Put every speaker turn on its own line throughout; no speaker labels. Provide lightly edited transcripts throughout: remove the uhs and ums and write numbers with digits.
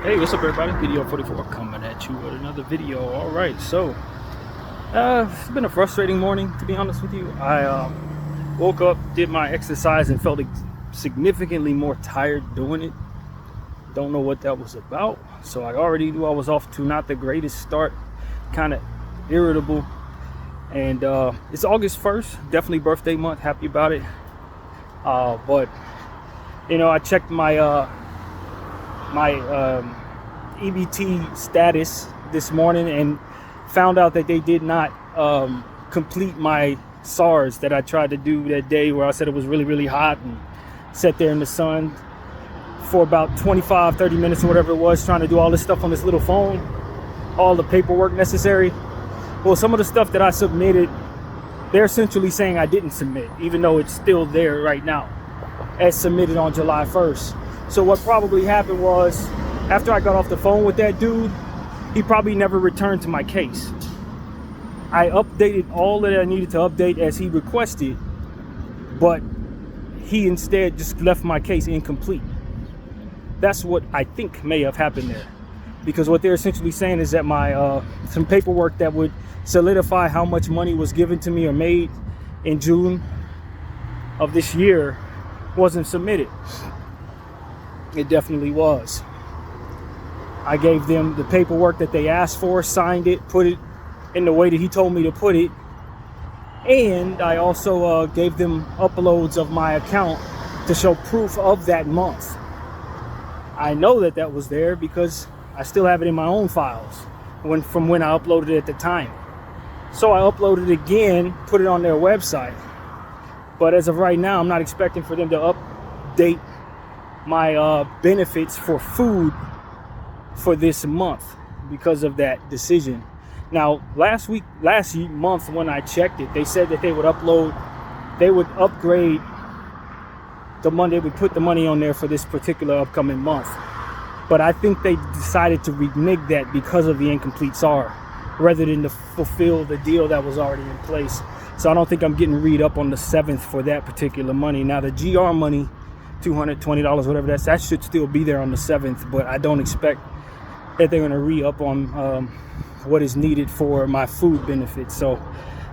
Hey, what's up everybody? Video 44 coming at you with another video. Alright, so it's been a frustrating morning, to be honest with you. I woke up, did my exercise, and felt significantly more tired doing it. Don't know what that was about. So I already knew I was off to not the greatest start, kind of irritable. And it's August 1st, definitely birthday month, happy about it. But you know, I checked my EBT status this morning and found out that they did not complete my SARS that I tried to do that day, where I said it was really hot and sat there in the sun for about 25-30 minutes or whatever it was, trying to do all this stuff on this little phone, all the paperwork necessary. Well, some of the stuff that I submitted, they're essentially saying I didn't submit, even though it's still there right now as submitted on July 1st. So what probably happened was, after I got off the phone with that dude, he probably never returned to my case. I updated all that I needed to update as he requested, but he instead just left my case incomplete. That's what I think may have happened there, because what they're essentially saying is that my some paperwork that would solidify how much money was given to me or made in June of this year wasn't submitted. It definitely was. I gave them the paperwork that they asked for, signed it, put it in the way that he told me to put it, and I also gave them uploads of my account to show proof of that month. I know that that was there because I still have it in my own files from when I uploaded it at the time. So I uploaded it again, put it on their website. But as of right now, I'm not expecting for them to update my benefits for food for this month because of that decision. Now, last month when I checked it, they said that they would upgrade the money, they would put the money on there for this particular upcoming month. But I think they decided to renege that because of the incomplete SAR, rather than to fulfill the deal that was already in place. So I don't think I'm getting read up on the 7th for that particular money. Now the GR money, $220, whatever that should still be there on the 7th, but I don't expect that they're going to re-up on what is needed for my food benefits. So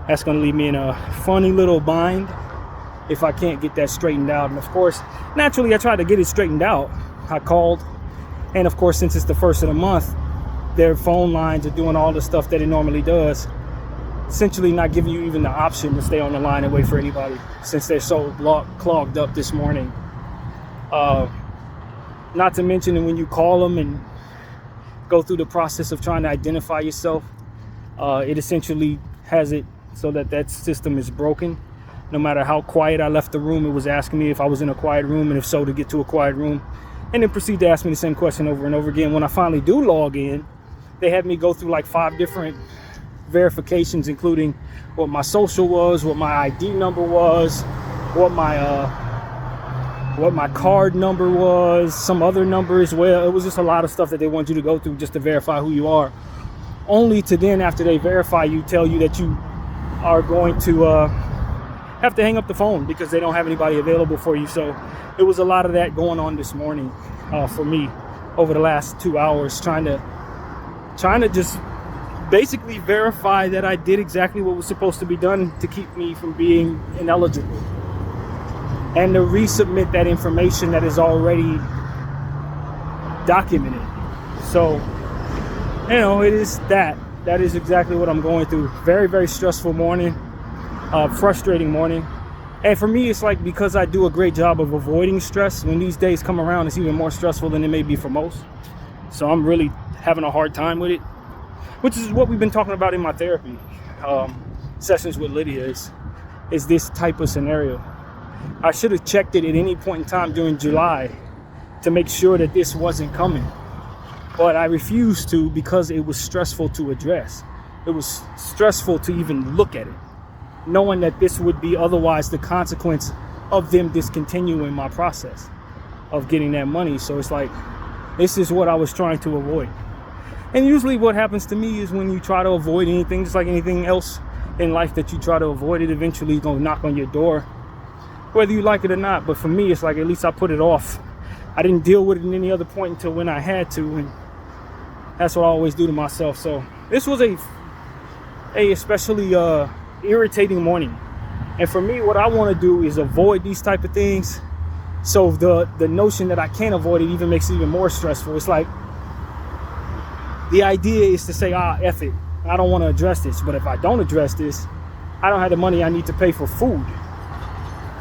that's going to leave me in a funny little bind if I can't get that straightened out. And of course, naturally, I tried to get it straightened out. I called, and of course, since it's the first of the month, their phone lines are doing all the stuff that it normally does, essentially not giving you even the option to stay on the line and wait for anybody, since they're so clogged up this morning. Not to mention that when you call them and go through the process of trying to identify yourself, it essentially has it so that system is broken. No matter how quiet I left the room, it was asking me if I was in a quiet room, and if so, to get to a quiet room, and then proceed to ask me the same question over and over again. When I finally do log in, they had me go through like 5 different verifications, including what my social was, what my ID number was, what my card number was, some other number as well. It was just a lot of stuff that they want you to go through just to verify who you are, only to then, after they verify you, tell you that you are going to have to hang up the phone because they don't have anybody available for you. So it was a lot of that going on this morning for me over the last 2 hours, trying to just basically verify that I did exactly what was supposed to be done to keep me from being ineligible, and to resubmit that information that is already documented. So, you know, it is that is exactly what I'm going through. Very stressful morning, frustrating morning. And for me, it's like, because I do a great job of avoiding stress, when these days come around, it's even more stressful than it may be for most. So I'm really having a hard time with it, which is what we've been talking about in my therapy sessions with Lydia, is this type of scenario. I should have checked it at any point in time during July to make sure that this wasn't coming, but I refused to because it was stressful to address. It was stressful to even look at it, knowing that this would be otherwise the consequence of them discontinuing my process of getting that money. So it's like, this is what I was trying to avoid. And usually what happens to me is, when you try to avoid anything, just like anything else in life that you try to avoid, it eventually is going to knock on your door, whether you like it or not. But for me, it's like, at least I put it off. I didn't deal with it in any other point until when I had to, and That's what I always do to myself. So this was a especially irritating morning. And for me, what I want to do is avoid these type of things. So the notion that I can't avoid it even makes it even more stressful. It's like the idea is to say, F it. I don't want to address this. But if I don't address this, I don't have the money I need to pay for food.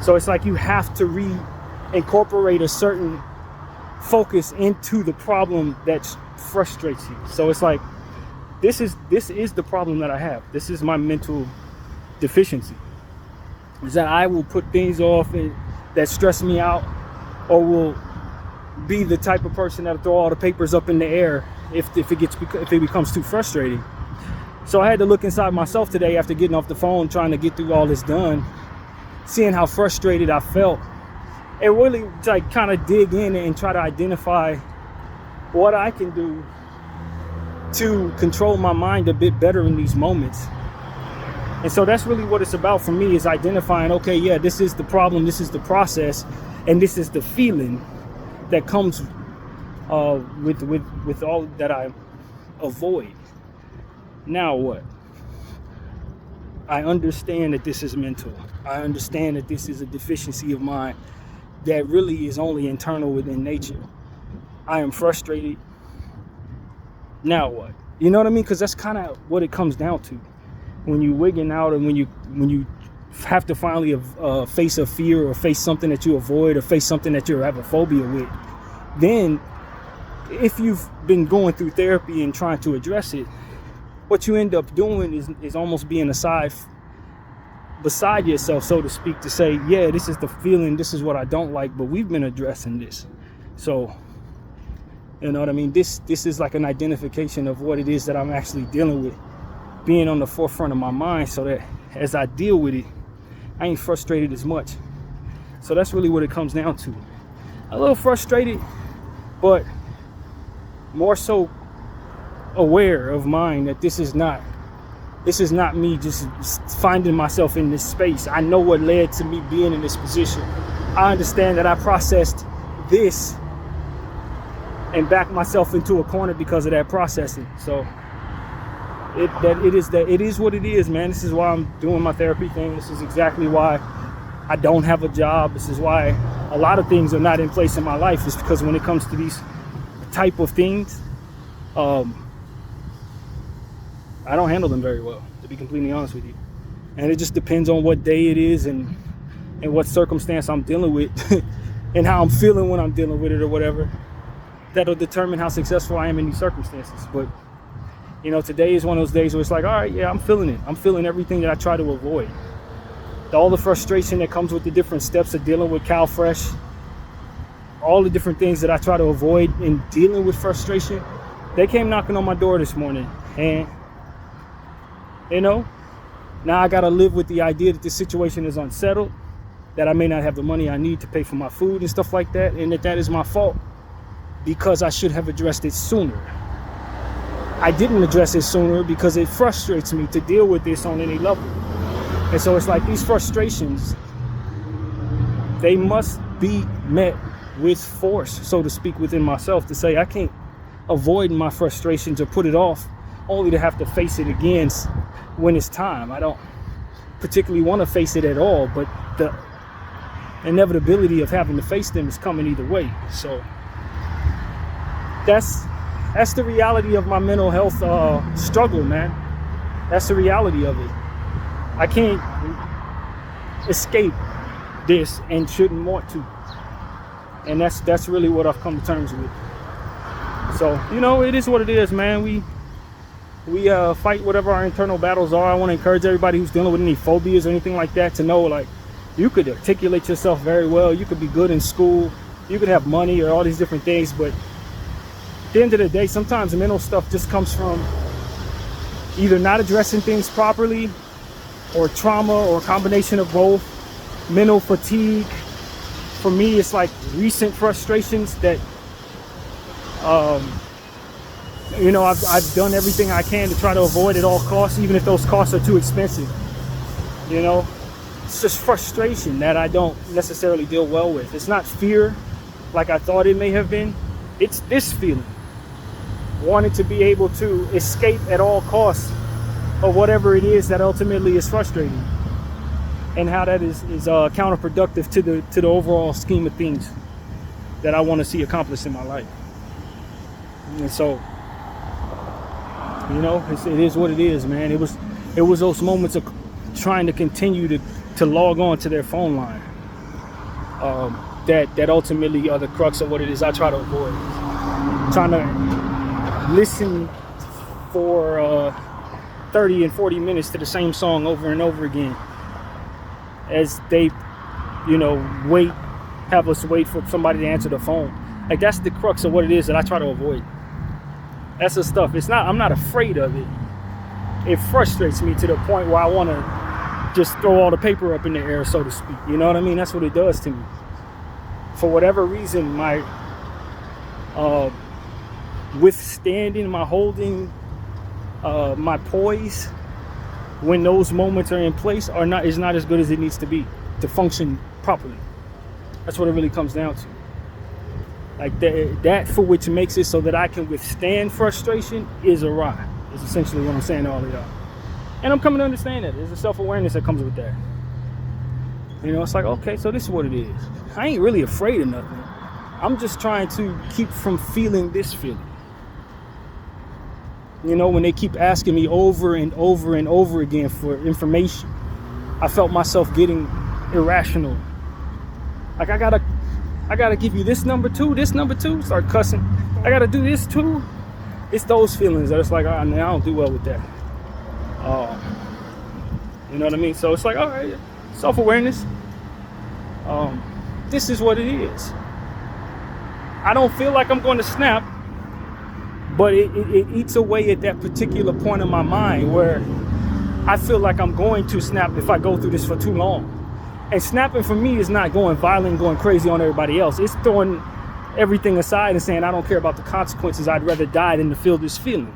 So it's like you have to reincorporate a certain focus into the problem that frustrates you. So it's like, this is the problem that I have. This is my mental deficiency. Is that I will put things off that stress me out, or will be the type of person that'll throw all the papers up in the air if it becomes too frustrating. So I had to look inside myself today after getting off the phone, trying to get through all this done, seeing how frustrated I felt, and really like kind of dig in and try to identify what I can do to control my mind a bit better in these moments. And so that's really what it's about for me, is identifying, okay, yeah, this is the problem, this is the process, and this is the feeling that comes with all that I avoid. Now what? I understand that this is mental. I understand that this is a deficiency of mine that really is only internal within nature. I am frustrated. Now what? You know what I mean? Because that's kind of what it comes down to. When you wigging out, and when you have to finally face a fear, or face something that you avoid, or face something that you have a phobia with, then if you've been going through therapy and trying to address it, what you end up doing is almost being beside yourself, so to speak, to say, yeah, this is the feeling, this is what I don't like, but we've been addressing this. So, you know what I mean? This is like an identification of what it is that I'm actually dealing with, being on the forefront of my mind, so that as I deal with it, I ain't frustrated as much. So that's really what it comes down to. A little frustrated, but more so aware of mine that this is not me just finding myself in this space. I know what led to me being in this position. I understand that I processed this and backed myself into a corner because of that processing. So it is what it is, man. This is why I'm doing my therapy thing. This is exactly why I don't have a job. This is why a lot of things are not in place in my life. It's because when it comes to these type of things, I don't handle them very well, to be completely honest with you. And it just depends on what day it is and what circumstance I'm dealing with and how I'm feeling when I'm dealing with it or whatever. That'll determine how successful I am in these circumstances. But you know, today is one of those days where it's like, all right, yeah, I'm feeling it. I'm feeling everything that I try to avoid. All the frustration that comes with the different steps of dealing with CalFresh, all the different things that I try to avoid in dealing with frustration, they came knocking on my door this morning. And, you know, now I got to live with the idea that this situation is unsettled, that I may not have the money I need to pay for my food and stuff like that, and that is my fault because I should have addressed it sooner. I didn't address it sooner because it frustrates me to deal with this on any level. And so it's like these frustrations, they must be met with force, so to speak, within myself, to say I can't avoid my frustrations or put it off only to have to face it again when it's time. I don't particularly want to face it at all, but the inevitability of having to face them is coming either way. So that's the reality of my mental health struggle, man. That's the reality of it. I can't escape this and shouldn't want to. And that's really what I've come to terms with. So, you know, it is what it is, man. We fight whatever our internal battles are. I want to encourage everybody who's dealing with any phobias or anything like that to know, like, you could articulate yourself very well. You could be good in school. You could have money or all these different things, but at the end of the day, sometimes mental stuff just comes from either not addressing things properly, or trauma, or a combination of both. Mental fatigue. For me, it's like recent frustrations that, you know, I've done everything I can to try to avoid at all costs, even if those costs are too expensive. You know, it's just frustration that I don't necessarily deal well with. It's not fear like I thought it may have been. It's this feeling. wanting to be able to escape at all costs of whatever it is that ultimately is frustrating, and how that is counterproductive to the overall scheme of things that I want to see accomplished in my life. And so, it is what it is, man. It was those moments of trying to continue to log on to their phone line that ultimately are the crux of what it is I try to avoid. Trying to listen for 30 and 40 minutes to the same song over and over again as they, have us wait for somebody to answer the phone. Like, that's the crux of what it is that I try to avoid. That's the stuff. I'm not afraid of it. It frustrates me to the point where I want to just throw all the paper up in the air, so to speak. You know what I mean? That's what it does to me. For whatever reason, my withstanding, my holding, my poise when those moments are in place is not as good as it needs to be to function properly. That's what it really comes down to. Like that for which makes it so that I can withstand frustration is awry. Is essentially what I'm saying to all of y'all. And I'm coming to understand that. There's a self-awareness that comes with that. It's like, okay, so this is what it is. I ain't really afraid of nothing. I'm just trying to keep from feeling this feeling. When they keep asking me over and over and over again for information, I felt myself getting irrational. Like, I gotta give you this number too, start cussing. I gotta do this too. It's those feelings that it's like, I don't do well with that. You know what I mean? So it's like, all right, self-awareness. This is what it is. I don't feel like I'm going to snap, but it eats away at that particular point in my mind where I feel like I'm going to snap if I go through this for too long. And snapping for me is not going violent, going crazy on everybody else. It's throwing everything aside and saying, I don't care about the consequences. I'd rather die than to feel this feeling.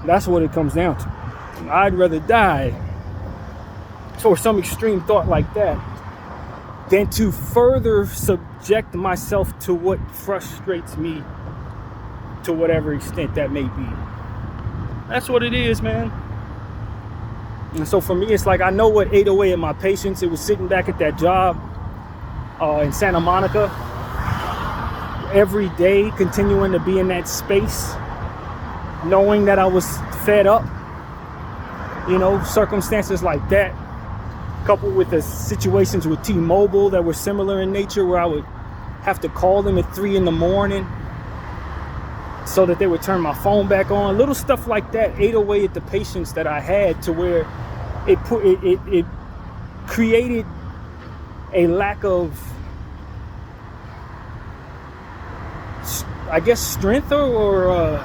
That's what it comes down to. I'd rather die for some extreme thought like that than to further subject myself to what frustrates me to whatever extent that may be. That's what it is, man. And so for me, it's like, I know what ate away at my patience. It was sitting back at that job in Santa Monica every day, continuing to be in that space, knowing that I was fed up. Circumstances like that, coupled with the situations with T-Mobile that were similar in nature, where I would have to call them at 3 a.m. so that they would turn my phone back on. Little stuff like that ate away at the patience that I had, to where it created a lack of, I guess, strength, or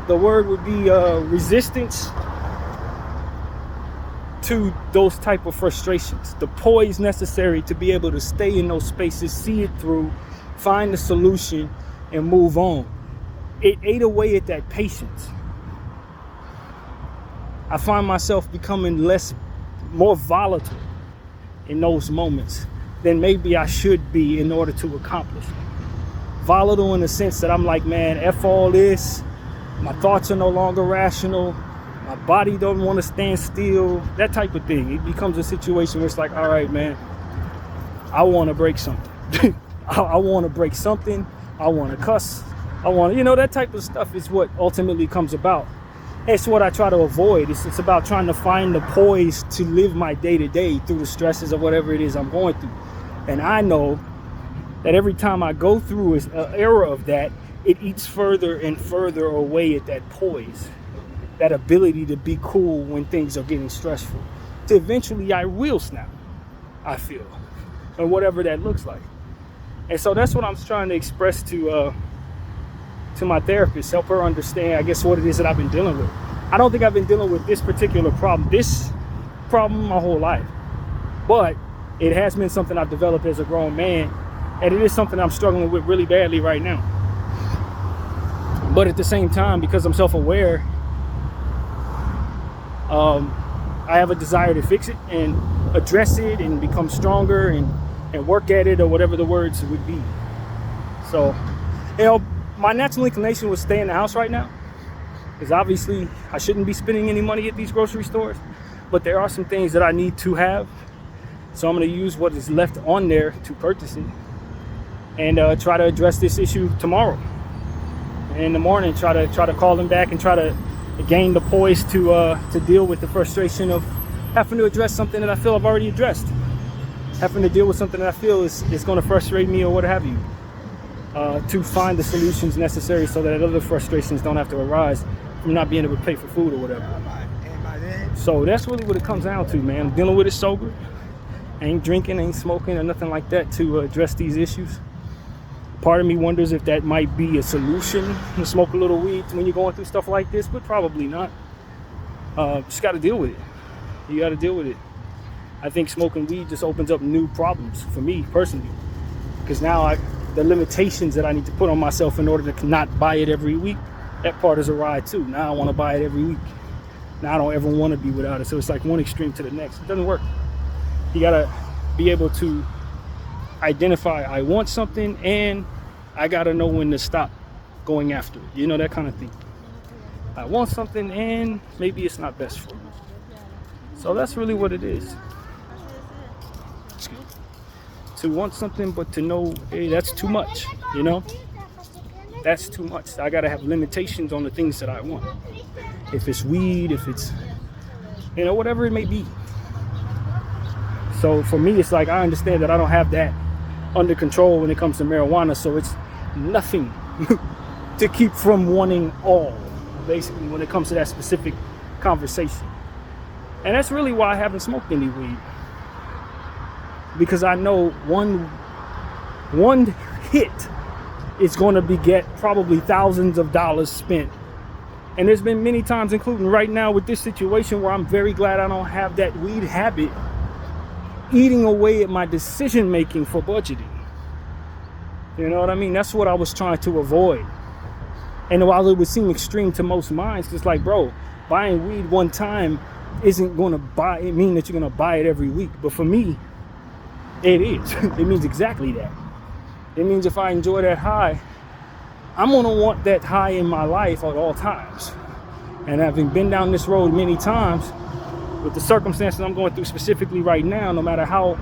the word would be resistance to those type of frustrations. The poise necessary to be able to stay in those spaces, see it through, find the solution, and move on. It ate away at that patience. I find myself becoming more volatile in those moments than maybe I should be in order to accomplish it. Volatile in the sense that I'm like, man, F all this. My thoughts are no longer rational. My body don't want to stand still. That type of thing. It becomes a situation where it's like, all right, man, I want to break something. I want to break something. I want to cuss. I want to, that type of stuff is what ultimately comes about. It's what I try to avoid. It's about trying to find the poise to live my day-to-day through the stresses of whatever it is I'm going through. And I know that every time I go through an era of that, it eats further and further away at that poise, that ability to be cool when things are getting stressful. To eventually I will snap, I feel, and whatever that looks like. And so that's what I'm trying to express to my therapist, help her understand, I guess, what it is that I've been dealing with. I don't think I've been dealing with this particular problem, my whole life. But it has been something I've developed as a grown man, and it is something I'm struggling with really badly right now. But at the same time, because I'm self-aware, I have a desire to fix it and address it and become stronger and work at it, or whatever the words would be. So, my natural inclination was stay in the house right now, because obviously I shouldn't be spending any money at these grocery stores, but there are some things that I need to have. So I'm going to use what is left on there to purchase it, and try to address this issue tomorrow. And in the morning, try to call them back and try to gain the poise to deal with the frustration of having to address something that I feel I've already addressed, having to deal with something that I feel is going to frustrate me or what have you, to find the solutions necessary so that other frustrations don't have to arise from not being able to pay for food or whatever. So that's really what it comes down to, man. I'm dealing with it sober. Ain't drinking, ain't smoking, or nothing like that to address these issues. Part of me wonders if that might be a solution, to smoke a little weed when you're going through stuff like this, but probably not. Just got to deal with it. You got to deal with it. I think smoking weed just opens up new problems for me personally, because now the limitations that I need to put on myself in order to not buy it every week, that part is a ride too. Now I want to buy it every week. Now I don't ever want to be without it. So it's like one extreme to the next. It doesn't work. You gotta be able to identify I want something, and I gotta know when to stop going after it. You know, that kind of thing. I want something and maybe it's not best for me. So that's really what it is. To want something but to know, hey, that's too much, you know? That's too much. I gotta have limitations on the things that I want. If it's weed, if it's, you know, whatever it may be. So for me, it's like I understand that I don't have that under control when it comes to marijuana, so it's nothing to keep from wanting all, basically, when it comes to that specific conversation. And that's really why I haven't smoked any weed, because I know one hit is going to beget probably thousands of dollars spent. And there's been many times, including right now with this situation, where I'm very glad I don't have that weed habit eating away at my decision making for budgeting. You know what I mean? That's what I was trying to avoid. And while it would seem extreme to most minds, it's like, bro, buying weed one time isn't going to mean that you're going to buy it every week. But for me, it is. It means exactly that. It means if I enjoy that high, I'm going to want that high in my life at all times. And having been down this road many times, with the circumstances I'm going through specifically right now, no matter how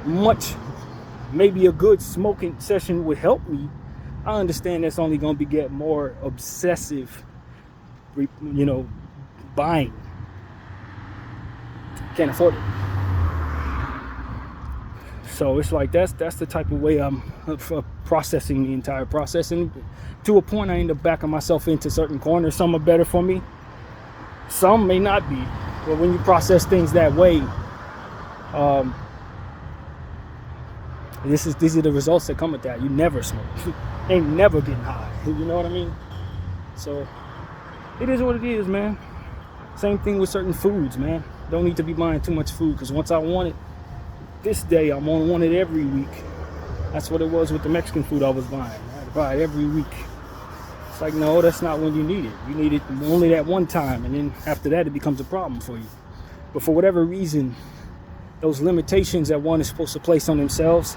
much maybe a good smoking session would help me, I understand that's only going to get more obsessive, you know, buying. Can't afford it. So it's like that's the type of way I'm processing the entire process. And to a point, I end up backing myself into certain corners. Some are better for me. Some may not be. But when you process things that way, these are the results that come with that. You never smoke. Ain't never getting high. You know what I mean? So it is what it is, man. Same thing with certain foods, man. Don't need to be buying too much food, because once I want it this day, I'm gonna want it every week. That's what it was with the Mexican food I was buying. I had to buy it every week. It's like, no, that's not when you need it. You need it only that one time, and then after that, it becomes a problem for you. But for whatever reason, those limitations that one is supposed to place on themselves,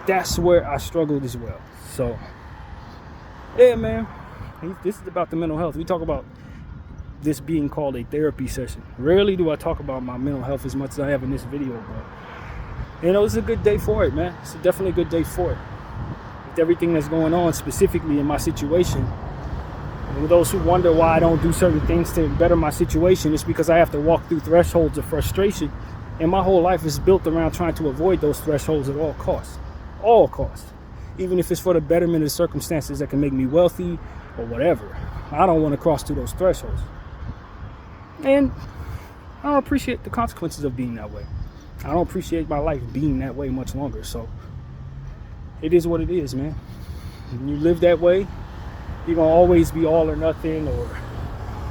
that's where I struggled as well. So, yeah, man, this is about the mental health. We talk about this being called a therapy session. Rarely do I talk about my mental health as much as I have in this video, but, you know, it's a good day for it, man. It's definitely a good day for it. Everything that's going on specifically in my situation, and those who wonder why I don't do certain things to better my situation, it's because I have to walk through thresholds of frustration, and my whole life is built around trying to avoid those thresholds at all costs, even if it's for the betterment of circumstances that can make me wealthy or whatever. I don't want to cross through those thresholds, and I don't appreciate the consequences of being that way. I don't appreciate my life being that way much longer. So it is what it is, man. When you live that way, you're going to always be all or nothing, or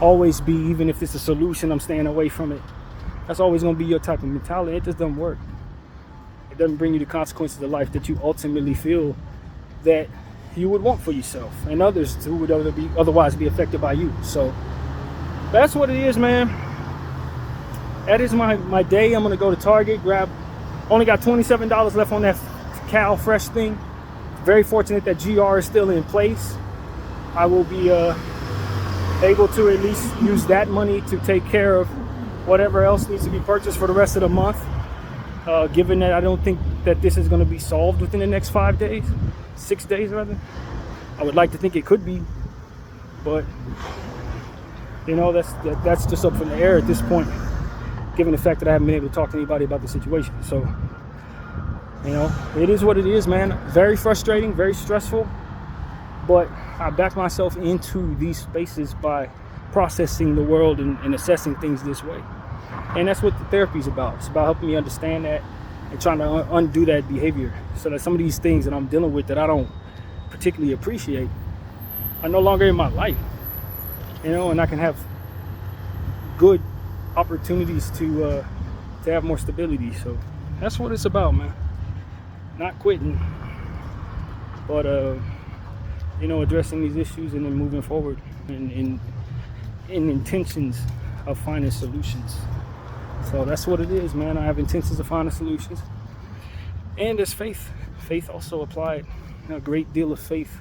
always be, even if it's a solution, I'm staying away from it. That's always going to be your type of mentality. It just doesn't work. It doesn't bring you the consequences of life that you ultimately feel that you would want for yourself and others who would otherwise be affected by you. So that's what it is, man. That is my day. I'm going to go to Target, only got $27 left on that Cal Fresh thing, very fortunate that GR is still in place. I will be able to at least use that money to take care of whatever else needs to be purchased for the rest of the month. Given that I don't think that this is going to be solved within the next 5 days, 6 days rather. I would like to think it could be, but you know, that's just up in the air at this point, given the fact that I haven't been able to talk to anybody about the situation. So, you know, it is what it is, man. Very frustrating, very stressful, but I back myself into these spaces by processing the world and assessing things this way. And that's what the therapy is about. It's about helping me understand that and trying to undo that behavior, so that some of these things that I'm dealing with that I don't particularly appreciate are no longer in my life, you know, and I can have good opportunities to have more stability. So that's what it's about, man. Not quitting, but you know, addressing these issues and then moving forward in intentions of finding solutions. So that's what it is, man. I have intentions of finding solutions, and there's faith. Faith also applied. A great deal of faith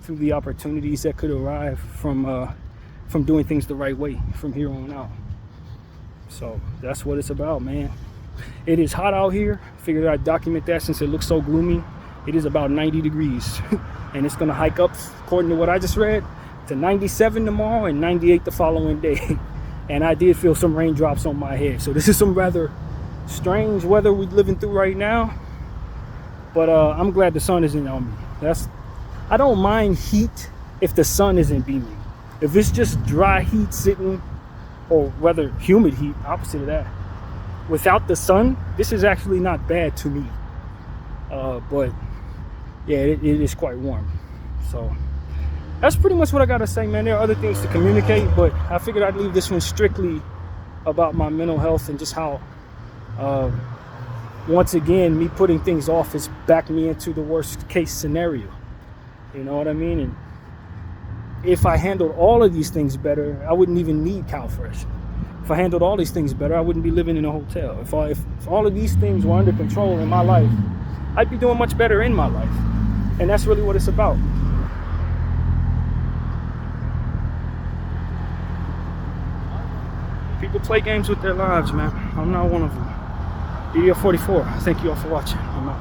through the opportunities that could arrive from doing things the right way from here on out. So that's what it's about, man. It is hot out here. Figured I'd document that since it looks so gloomy. It is about 90 degrees, and it's gonna hike up, according to what I just read, to 97 tomorrow and 98 the following day. And I did feel some raindrops on my head. So this is some rather strange weather we're living through right now. But I'm glad the sun isn't on me. I don't mind heat if the sun isn't beaming. If it's just dry heat sitting, or rather humid heat, opposite of that, without the sun, this is actually not bad to me. But yeah, it is quite warm. So that's pretty much what I gotta say, man. There are other things to communicate, but I figured I'd leave this one strictly about my mental health and just how, once again, me putting things off has backed me into the worst case scenario. You know what I mean? And if I handled all of these things better, I wouldn't even need CalFresh. If I handled all these things better, I wouldn't be living in a hotel. If all of these things were under control in my life, I'd be doing much better in my life. And that's really what it's about. People play games with their lives, man. I'm not one of them. DDO44, thank you all for watching. I'm out.